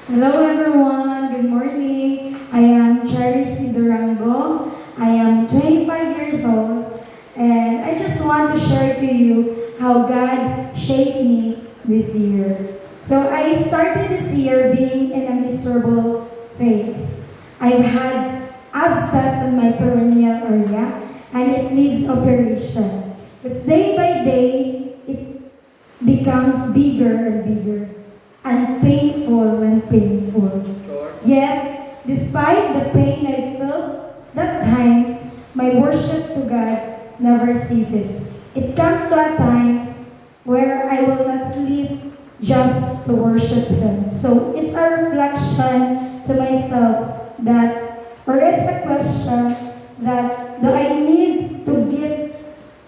Hello everyone, good morning. I am Cherry Durango. I am 25 years old and I just want to share to you how God shaped me this year. So I started this year being in a miserable phase. I've had abscess in my perineal area and it needs operation. But day by day, it becomes bigger and bigger and painful when painful. Sure. Yet, despite the pain I felt that time, my worship to God never ceases. It comes to a time where I will not sleep just to worship Him. So it's a reflection to myself that, or it's a question that do I need to get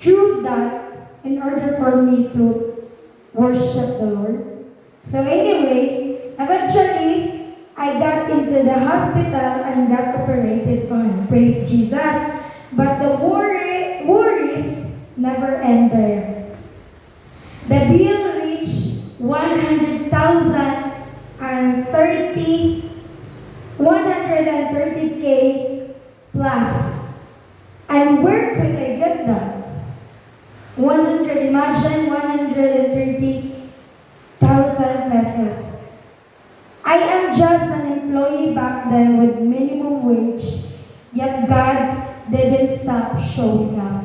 through that in order for me to worship the Lord? So anyway, eventually, I got into the hospital and got operated on. Praise Jesus. But the worries never end there. The bill reached 130K plus. And where could I get that? 130,000 pesos. I am just an employee back then with minimum wage, yet God didn't stop showing up.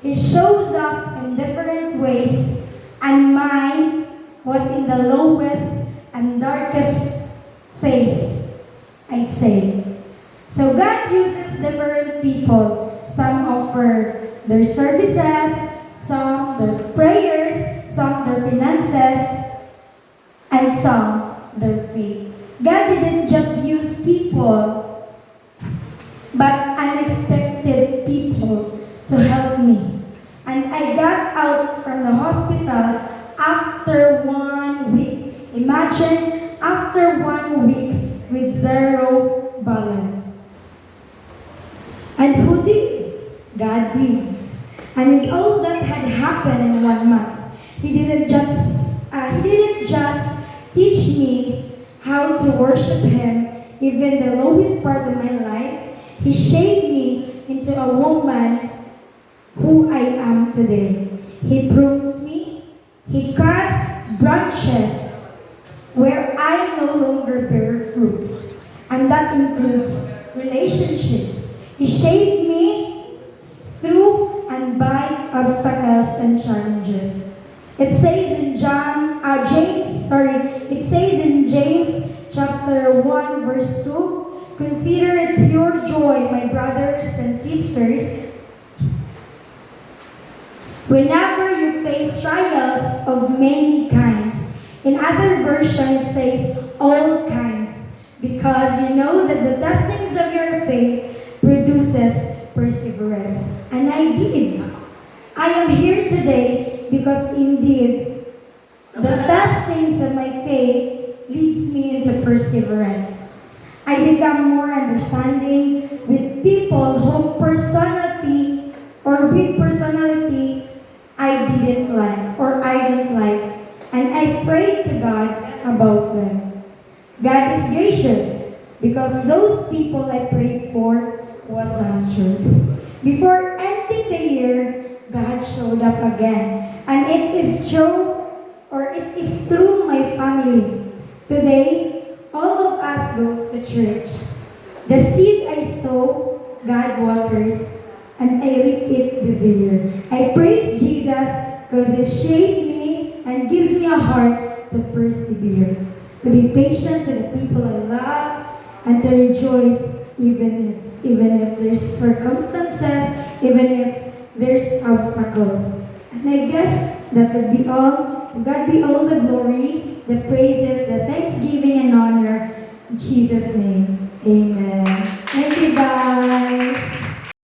He shows up in different ways, and mine was in the lowest and darkest phase, I'd say. So God uses different people. Some offer their services, some their prayers, some their finances, and some their faith. God didn't just use people, but unexpected people to help me. And I got out from the hospital after 1 week. Imagine, after 1 week with zero balance. And who did? God did. And with all that had happened in 1 month, He didn't just teach me how to worship Him, even the lowest part of my life. He shaped me into a woman who I am today. He prunes me. He cuts branches where I no longer bear fruits. And that includes relationships. He shaped me through and by obstacles and challenges. It says in James chapter 1 verse 2, consider it pure joy, my brothers and sisters, whenever you face trials of many kinds. In other versions, it says all kinds, because you know that the testings of your faith produces perseverance. And I did. I am here today because indeed, the testings of my faith leads me into perseverance. I become more understanding with people whom personality I didn't like or I don't like, and I prayed to God about them. God is gracious because those people I prayed for was answered. Before ending the year, God showed up again, and it is through my family. Today, all of us goes to church. The seed I sow, God waters, and I reap it this year. I praise Jesus because He shaped me and gives me a heart to persevere, to be patient with the people I love, and to rejoice even if there's circumstances, even if there's obstacles. And I guess that would be all. To God be all the glory, the praises, the thanksgiving and honor. In Jesus' name, amen.